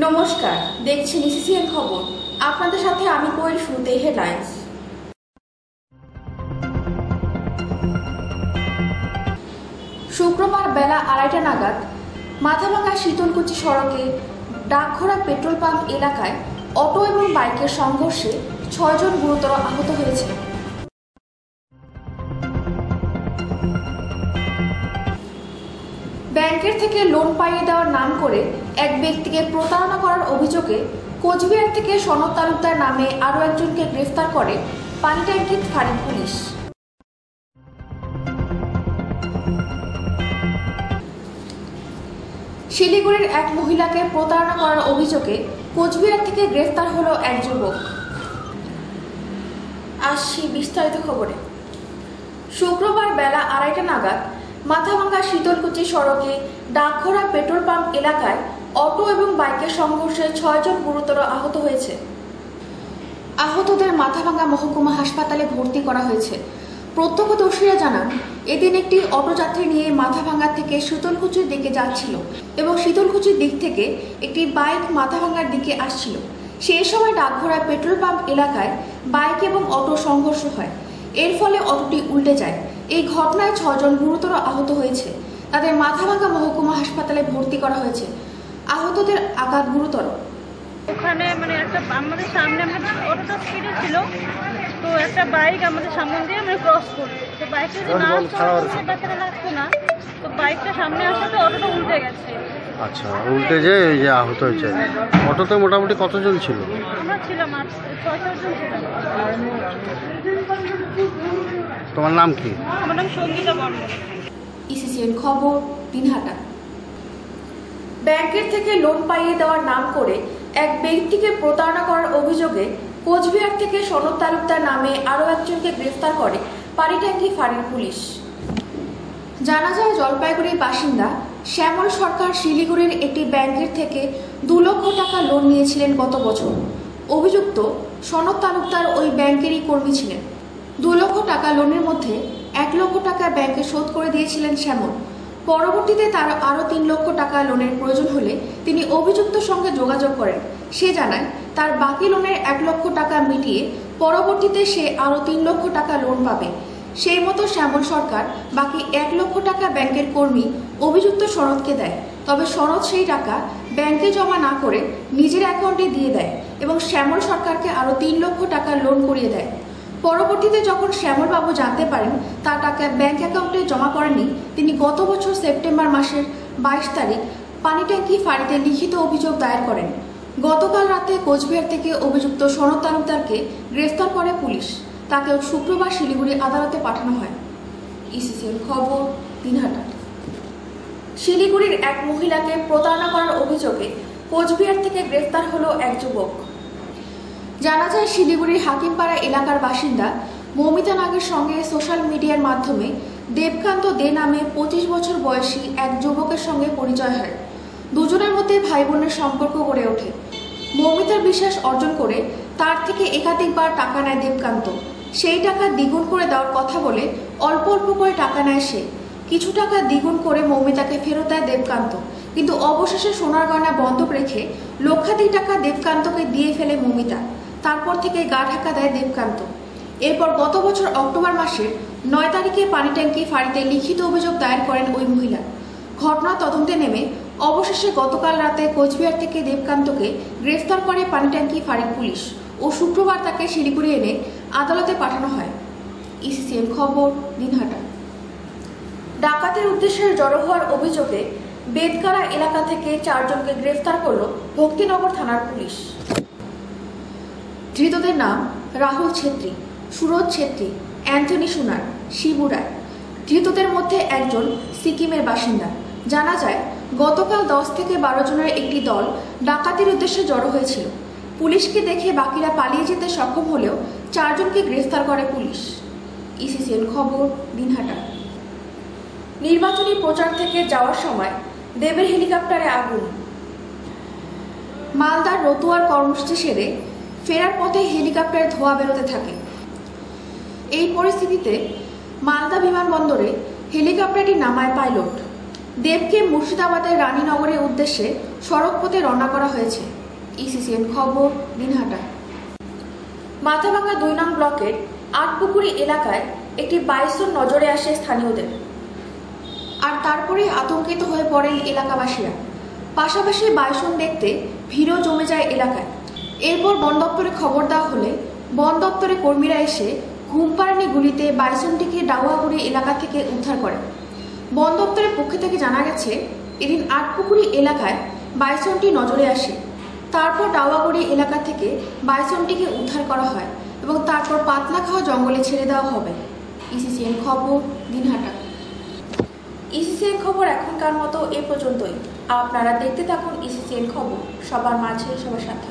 নমস্কার, দেখছেন ইসিসিএন খবর। আপনাদের সাথে আমি কোয়েল। শুরুতে হেডলাইন্স। শুক্রবার বেলা 2:30 নাগাদ মাথাভাঙ্গা শীতলকুচি সড়কে ডাকঘোড়া পেট্রোল পাম্প এলাকায় অটো এবং বাইকের সংঘর্ষে 6 জন গুরুতর আহত হয়েছে। ব্যাংকের থেকে লোন পাইয়ে দেওয়ার নাম করে এক ব্যক্তিকে প্রতারণা করার অভিযোগে কোচবিহার থেকে সনদ তালুকদার নামে আরও একজনকে গ্রেফতার করে পানিট্যাঙ্কি ফাঁড়ি পুলিশ। শিলিগুড়ির এক মহিলাকে প্রতারণা করার অভিযোগে কোচবিহার থেকে গ্রেফতার হলো এক যুবক। আসছি বিস্তারিত খবরে। শুক্রবার বেলা 2:30 নাগাদ মাথাভাঙ্গা শীতলকুচি সড়কে ডাকঘোড়া পেট্রোল পাম্প এলাকায় অটো এবং বাইকের সংঘর্ষে 6 জন গুরুতর আহত হয়েছে। আহতদের মাথাভাঙ্গা মহকুমা হাসপাতালে ভর্তি করা হয়েছে। প্রত্যক্ষদর্শীরা জানান, এদিন একটি অটো যাত্রী নিয়ে মাথাভাঙ্গা থেকে শীতলকুচির দিকে যাচ্ছিল এবং শীতলকুচির দিক থেকে একটি বাইক মাথাভাঙ্গার দিকে আসছিল। সেই সময় ডাকঘোড়া পেট্রোল পাম্প এলাকায় বাইক এবং অটো সংঘর্ষ হয়। এর ফলে অটোটি উল্টে যায়। এই ঘটনায় 6 জন গুরুতর আহত হয়েছে। তাদের মাথাভাঙ্গা মহকুমা হাসপাতালে ভর্তি করা হয়েছে। আহতদের আঘাত গুরুতর। ওখানে একটা আমাদের সামনে অটোটা স্পিডে ছিল, তো একটা বাইক আমাদের সামনে দিয়ে ক্রস করলো। তো বাইকটা যদি না সেটা লাগতো না, তো বাইকটা সামনে আসাতে অটোটা উল্টে গেছে। আচ্ছা, উল্টে যে এই যে আহত হয়েছে। অটোতে মোটামুটি কতজন ছিল? আমরা ছিলাম 6-7 জন ছিলাম। তোমার নাম কি? আমার নাম সঙ্গীতা বর্মন। ইসিসিএন খবর, দিনহাটা। ব্যাংকের থেকে লোন পাইয়ে দেওয়ার নাম করে এক ব্যক্তিকে প্রতারণা করার অভিযোগে কোচবিহার থেকে সনদ তালুকদার নামে আরও একজনকে গ্রেফতার করে পানিট্যাঙ্কি ফাঁড়ির পুলিশ। জানা যায়, জলপাইগুড়ির বাসিন্দা শ্যামল সরকার শিলিগুড়ির একটি ব্যাংকের থেকে 2 লক্ষ টাকা লোন নিয়েছিলেন গত বছর। অভিযুক্ত সনদ তালুকদার ওই ব্যাংকেরই কর্মী ছিলেন। 2 লক্ষ টাকা লোনের মধ্যে 1 লক্ষ টাকা ব্যাংকে শোধ করে দিয়েছিলেন শ্যামল। পরবর্তীতে তার আরও 3 লক্ষ টাকা লোনের প্রয়োজন হলে তিনি অভিযুক্তর সঙ্গে যোগাযোগ করেন। সে জানায়, তার বাকি লোনের 1 লক্ষ টাকা মিটিয়ে পরবর্তীতে সে আরও 3 লক্ষ টাকা লোন পাবে। সেই মতো শ্যামল সরকার বাকি 1 লক্ষ টাকা ব্যাংকের কর্মী অভিযুক্ত সনদকে দেয়। তবে সনদ সেই টাকা ব্যাংকে জমা না করে নিজের অ্যাকাউন্টে দিয়ে দেয় এবং শ্যামল সরকারকে আরও 3 লক্ষ টাকা লোন করিয়ে দেয়। পরবর্তীতে যখন শ্যামলবাবু জানতে পারেন তার টাকা ব্যাংক অ্যাকাউন্টে জমা করেনি, তিনি গত বছর সেপ্টেম্বর মাসের 22 তারিখ পানিট্যাঙ্কি ফাঁড়িতে লিখিত অভিযোগ দায়ের করেন। গতকাল রাতে কোচবিহার থেকে অভিযুক্ত সনদ তালুকদারকে গ্রেফতার করে পুলিশ। তাকে শুক্রবার শিলিগুড়ি আদালতে পাঠানো হয়। ইসিসিএন খবর, দিনহাটা। শিলিগুড়ির এক মহিলাকে প্রতারণা করার অভিযোগে কোচবিহার থেকে গ্রেফতার হলো এক যুবক। জানা যায়, শিলিগুড়ির হাকিমপাড়া এলাকার বাসিন্দা মৌমিতা নাগের সঙ্গে সোশ্যাল মিডিয়ার মাধ্যমে দেবকান্ত দে নামে 25 বছর বয়সী এক যুবকের সঙ্গে পরিচয় হয়। দুজনের মধ্যে ভাই বোনের সম্পর্ক গড়ে ওঠে। মৌমিতার বিশ্বাস অর্জন করে তার থেকে একাধিকবার টাকা নেয় দেবকান্ত। সেই টাকা দ্বিগুণ করে দেওয়ার কথা বলে অল্প অল্প করে টাকা নেয় সে। কিছু টাকা দ্বিগুণ করে মৌমিতাকে ফেরত দেয় দেবকান্ত, কিন্তু অবশেষে সোনার গয়না বন্ধক রেখে লক্ষাধিক টাকা দেবকান্তকে দিয়ে ফেলে মৌমিতা। তারপর থেকে গা ঢাকা দেয় দেবকান্ত। এরপর গত বছর অক্টোবর মাসের 9 তারিখে পানিট্যাঙ্কি ফাঁড়িতে লিখিত অভিযোগ দায়ের করেন ওই মহিলা। ঘটনা তদন্তে নেমে অবশেষে গতকাল রাতে কোচবিহার থেকে দেবকান্তকে গ্রেফতার করে পানিট্যাঙ্কি ফাঁড়ির পুলিশ ও শুক্রবার তাকে শিলিগুড়ি এনে আদালতে পাঠানো হয়। ইসিসিএন খবর, দিনহাটা। ডাকাতের উদ্দেশ্যে জড়ো হওয়ার অভিযোগে বেদকারা এলাকা থেকে 4 জনকে গ্রেফতার করল ভক্তিনগর থানার পুলিশ। ধৃতদের নাম রাহুল ছেত্রী, সুরজ ছেত্রী, অ্যান্থনি সোনার, শিবু রায়। ধৃতদের মধ্যে একজন সিকিমের বাসিন্দা। জানা যায়, গতকাল 10 থেকে 12 জনের একটি দল ডাকাতির উদ্দেশ্যে জড়ো হয়েছিল। পুলিশকে দেখে বাকিরা পালিয়ে যেতে সক্ষম হলেও 4 জনকে গ্রেফতার করে পুলিশ। ইসিসিএন খবর, দিনহাটা। নির্বাচনী প্রচার থেকে যাওয়ার সময় দেবের হেলিকপ্টারে আগুন। মালদার রতুয়ার কর্মসূচি সেরে ফেরার পথে হেলিকপ্টারে ধোঁয়া বেরোতে থাকে। এই পরিস্থিতিতে মালদা বিমানবন্দরে হেলিকপ্টারটি নামায় পাইলট। দেবকে মুর্শিদাবাদের রানীনগরের উদ্দেশ্যে সড়কপথে রওনা করা হয়েছে। ইসিসিএন খবর দিনহাটা। মাথাভাঙ্গা 2 নং ব্লকের আটপুকুরি এলাকায় একটি বাইসন নজরে আসে স্থানীয়দের, আর তারপরেই আতঙ্কিত হয়ে পড়েন এলাকাবাসীরা। পাশাপাশি বাইসন দেখতে ভিড়ও জমে যায় এলাকায়। এরপর বন দপ্তরে খবর দেওয়া হলে বন দপ্তরের কর্মীরা এসে ঘুমপাড়ানি গুলিতে বাইসনটিকে ডাউয়াগুড়ি এলাকা থেকে উদ্ধার করে। বন দপ্তরের পক্ষ থেকে জানা গেছে, এদিন আটপুকুরি এলাকায় বাইসনটি নজরে আসে। তারপর ডাউয়াগুড়ি এলাকা থেকে বাইসনটিকে উদ্ধার করা হয় এবং তারপর পাতলাখাওয়া জঙ্গলে ছেড়ে দেওয়া হবে। ইসিসিএন খবর দিনহাটা। ইসিসিএন খবর এখনকার মতো এ পর্যন্তই। আপনারা দেখতে থাকুন ইসিসিএন খবর, সবার মাঝে সবার সাথে।